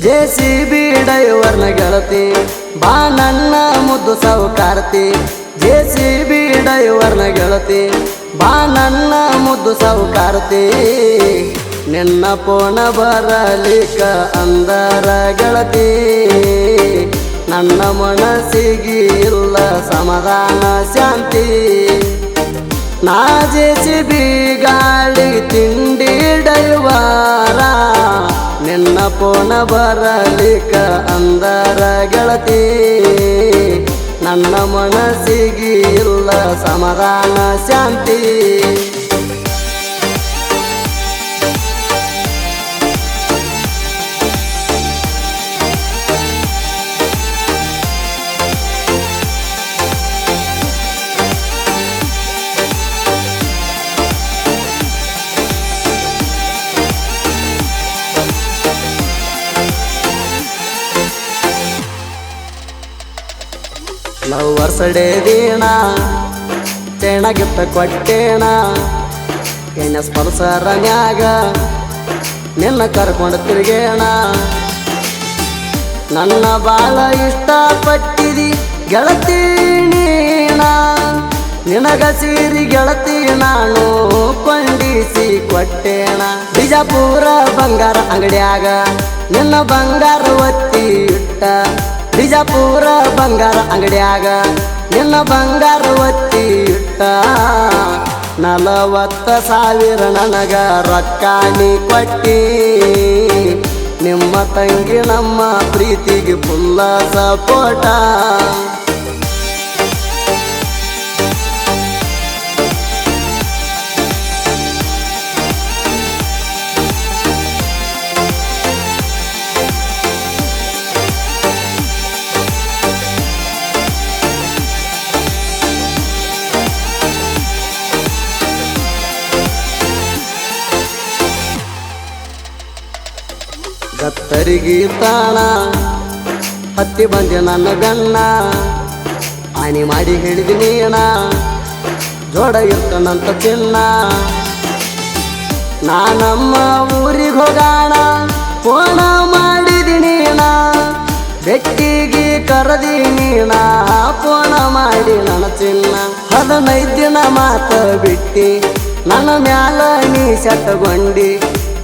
JCB ಡ್ರೈವರ್ನ ಗೆಳತಿ ಬಾ ನನ್ನ ಮುದ್ದು ಸಾವುಕಾರ್ತಿ JCB ಡ್ರೈವರ್ನ ಗೆಳತಿ ಬಾ ನನ್ನ ಮುದ್ದು ಸಾವುಕಾರ್ತಿ ನಿನ್ನ ಪೋಣ ಬರಲಿಕ ಅಂದರ ಗೆಳತಿ ನನ್ನ ಮನಸ್ಸಿಗೆ ಇಲ್ಲ ಸಮಾಧಾನ ಶಾಂತಿ ನಾ JCB ಗಾಡಿ ತಿಂಡಿ ಡ್ರೈವರ ನಿನ್ನ ಪೋಣ ಬರಲಿಕ ಅಂದರ ಗೆಳತಿ ನನ್ನ ಮನಸ್ಸಿಗೆ ಇಲ್ಲ ಸಮಾಧಾನ ಶಾಂತಿ ಲವರ್ಸ್ ಡೇ ದಿನ ಚೇಣ ಗಿಫ್ಟ್ ಕೊಟ್ಟೇಣ ಎನ್ನ ಸ್ಪರ್ಶರ ಮ್ಯಾಗ ನಿನ್ನ ಕರ್ಕೊಂಡು ತಿರುಗೇಣ ನನ್ನ ಬಾಳ ಇಷ್ಟಪಟ್ಟಿದಿ ಗೆಳತಿ ನೀಣ ನಿನಗ ಸೀರಿ ಗೆಳತಿ ನಾನು ಕೊಂಡಿಸಿ ಕೊಟ್ಟೇಣ ಬಿಜಾಪುರ ಬಂಗಾರ ಅಂಗಡಿಯಾಗ ನಿನ್ನ ಬಂಗಾರ ಒತ್ತಿ ಇಟ್ಟ ಬಿಜಾಪುರ ಬಂಗಾರ ಅಂಗಡಿಯಾಗ ನಿನ್ನ ಬಂಗಾರ ಒತ್ತಿ ಇಟ್ಟ 40,000 ನನಗ ರೊಕ್ಕ ನೀ ಕೊಟ್ಟಿ ನಿಮ್ಮ ತಂಗಿ ನಮ್ಮ ಪ್ರೀತಿಗೆ ಫುಲ್ಲ ಸಪೋಟ ಗತ್ತರಿಗೆ ತಾಣ ಹತ್ತಿ ಬಂದೆ ನನ್ನ ಗಣ್ಣ ಆನಿ ಮಾಡಿ ಹೇಳಿದಿನಿ ಅಣ್ಣ ಜೋಡ ಇರ್ತನಂತ ಚಿನ್ನ ನಾನಮ್ಮ ಊರಿಗೆ ಹೋಗೋಣ ಫೋನ ಮಾಡಿದಿನಿ ಅಣ್ಣ ಬೆಟ್ಟಿಗೆ ಕರೆದಿನಿ ಅಣ್ಣ ಫೋನ ಮಾಡಿ ನನ್ನ ಚಿನ್ನ 15 ದಿನ ಮಾತ ಬಿಟ್ಟಿ ನನ್ನ ಮ್ಯಾಲ ನೀ ಸೆಟ್ಟಗೊಂಡಿ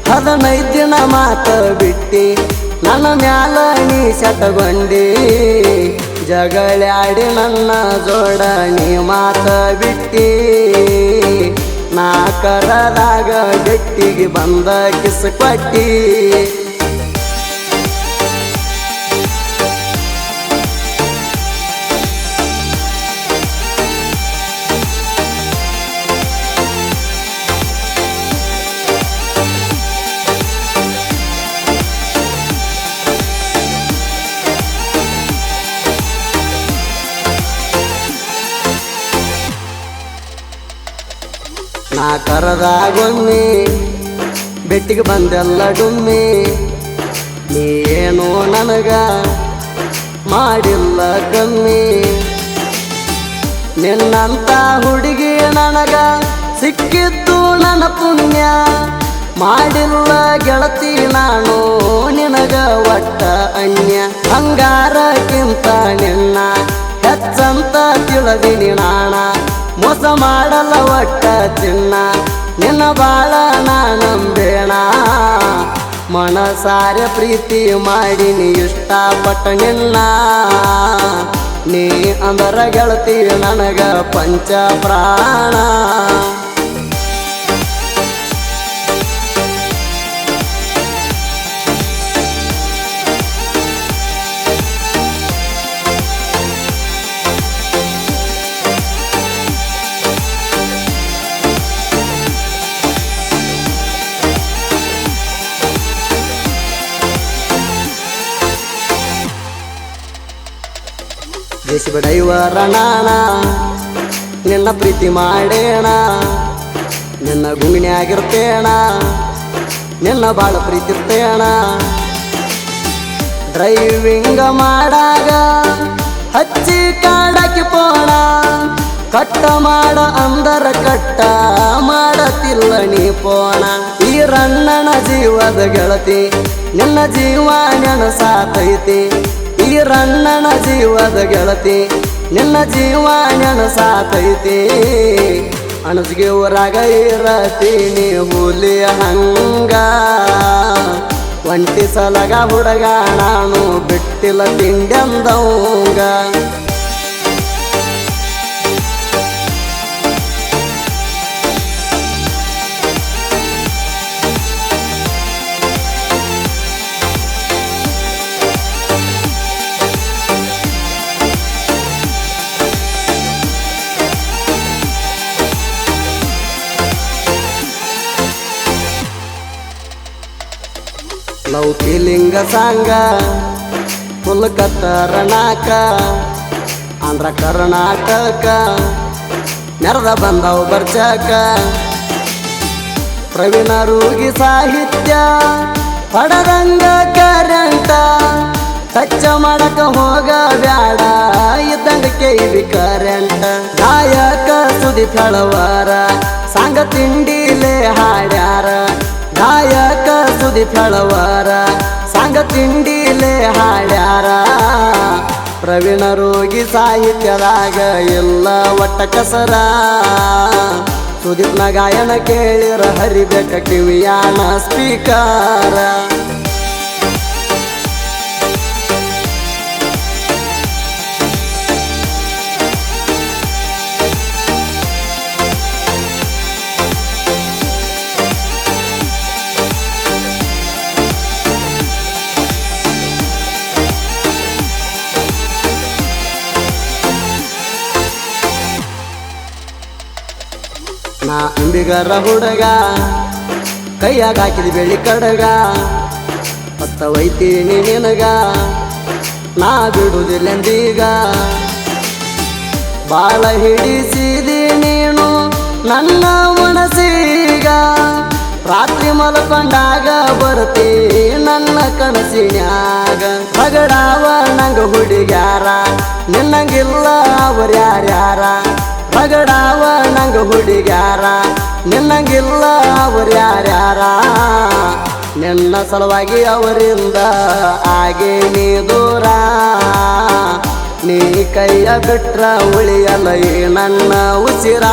15 ದಿನ ಮಾತ ಬಿಟ್ಟಿ ನನ್ನ ಮ್ಯಾಲ ನೀ ಸೆಟ್ಟಗೊಂಡಿ ಜಗಳಾಡಿ ನನ್ನ ಜೋಡ ನೀ ಮಾತ ಬಿಟ್ಟಿ ನಾ ಕರದಾಗ ಬೆಟ್ಟಿಗೆ ಬಂದ ಕಿಸ್ ಕೊಟ್ಟಿ ನಾ ಕರದಾಗೊಮ್ಮೆ ಬೆಟ್ಟಿಗೆ ಬಂದೆಲ್ಲ ಡುಮ್ಮಿ ನೀ ಏನೋ ನನಗ ಮಾಡಿಲ್ಲ ಕಮ್ಮಿ ನಿನ್ನಂತ ಹುಡುಗಿ ನನಗ ಸಿಕ್ಕಿದ್ದು ನನ್ನ ಪುಣ್ಯ ಮಾಡಿಲ್ಲ ಗೆಳತಿ ನಾನು ನಿನಗ ಒಟ್ಟ ಅನ್ಯ ಬಂಗಾರಕ್ಕಿಂತ ನಿನ್ನ ಹೆಚ್ಚಂತ ತಿಳಿದಿನಿ ನಾಣ ಮೋಸ ಮಾಡಲ್ಲ ಒಟ್ಟ ಚಿನ್ನ ನಿನ್ನ ಬಾಳ ನಂಬೇಣ ಮನಸಾರೆ ಪ್ರೀತಿ ಮಾಡಿನಿ ಇಷ್ಟಪಟ್ಟ ನಿನ್ನ ನೀ ಅಂದರ ಗೆಳತಿ ನನಗ ಪಂಚ ಪ್ರಾಣ JCB ಡ್ರೈವರ ನಾಣ ನಿನ್ನ ಪ್ರೀತಿ ಮಾಡೇಣ ನಿನ್ನ ಗುಂಗಿನ್ಯಾಗಿರ್ತೇಣ ನಿನ್ನ ಬಾಳ ಪ್ರೀತಿರ್ತೇಣ ಡ್ರೈವಿಂಗ ಮಾಡಾಗ ಹಚ್ಚಿ ಕಾಡಕ್ಕೆ ಪೋಣ ಕಟ್ಟ ಮಾಡ ಅಂದರ ಕಟ್ಟ ಮಾಡತಿಲ್ಲ ನೀ ಪೋಣ ಈ ರಣ್ಣನ ಜೀವದ ಗೆಳತಿ ನಿನ್ನ ಜೀವ ನೆನಸಾತೈತಿ ಈರಣ್ಣನ ಜೀವದ ಗೆಳತಿ ನಿನ್ನ ಜೀವ ನೆನಸಾತೈತಿ ಅಣಜಿಗೆ ಊರಾಗ ಇರತೀನಿ ಹುಲಿ ಹಂಗ ಒಂಟಿ ಸಲಗ ಹುಡುಗ ನಾನು ಬಿಟ್ಟಿಲ್ಲ ತಿಂಡೆಂದವಂಗ ಲವ್ ಫೀಲಿಂಗ ಸಾಂಗ ಫುಲ್ ಕತ್ತರನಾಕ ಆಂಧ್ರ ಕರ್ನಾಟಕ ನೆರೆದ ಬಂದವು ಬರ್ಚಕ ಪ್ರವೀಣ ರೂಗಿ ಸಾಹಿತ್ಯ ಪಡದಂಗ ಕರೆಂಟ ಟಚ್ ಮಾಡಕ ಹೋಗ ಬ್ಯಾಡ ಇದ್ದಂಗ ಕೇಳಿ ಕರೆಂಟ ಗಾಯಕ ಸುದಿ ಫಳವಾರ ಸಾಂಗ ತಿಂಡಿಲೇ ಹಾಡ್ಯಾರ ಗಾಯಕ ಸುದಿ ಫಳವಾರ ಸಾಂಗ ತಿಂಡಿಲೇ ಹಾಡ್ಯಾರ ಪ್ರವೀಣ ರೋಗಿ ಸಾಹಿತ್ಯದಾಗ ಎಲ್ಲ ಒಟ್ಟ ಕಸರ ಸುದೀಪ್ನ ಗಾಯನ ಕೇಳಿರ ಹರಿಬೇಕ ಕಿವಿಯಾನ ಸ್ಪೀಕರ ನಾ ಅಂಬಿಗರ ಹುಡುಗ ಕೈಯಾಗ ಹಾಕಿದ ಬೆಳಿ ಕಡಗ ಮತ್ತ ಒಯ್ತೀನಿ ನಿನಗ ನಾ ಬಿಡುವುದಿಲ್ಲಂದೀಗ ಬಾಳ ಹಿಡಿಸಿದಿ ನೀನು ನನ್ನ ಮನಸ್ಸೀಗ ರಾತ್ರಿ ಮಲ್ಕೊಂಡಾಗ ಬರ್ತಿ ನನ್ನ ಕನಸಿನ್ಯಾಗ ಹಗಡಾವ ನಂಗ ಹುಡುಗ್ಯಾರ ನಿನ್ನಂಗಿಲ್ಲ ಅವ್ರ್ಯಾರ್ಯಾರ ಹಗಡಾವ ನಂಗ ಹುಡುಗ್ಯಾರ ನಿನ್ನಂಗಿಲ್ಲ ಅವ್ರ್ಯಾರ್ಯಾರ ನಿನ್ನ ಸಲುವಾಗಿ ಅವರಿಂದ ಆಗಿ ನೀ ದೂರ ನೀ ಕೈಯ ಬಿಟ್ರ ಉಳಿಯಲ್ಲ ನನ್ನ ಉಸಿರ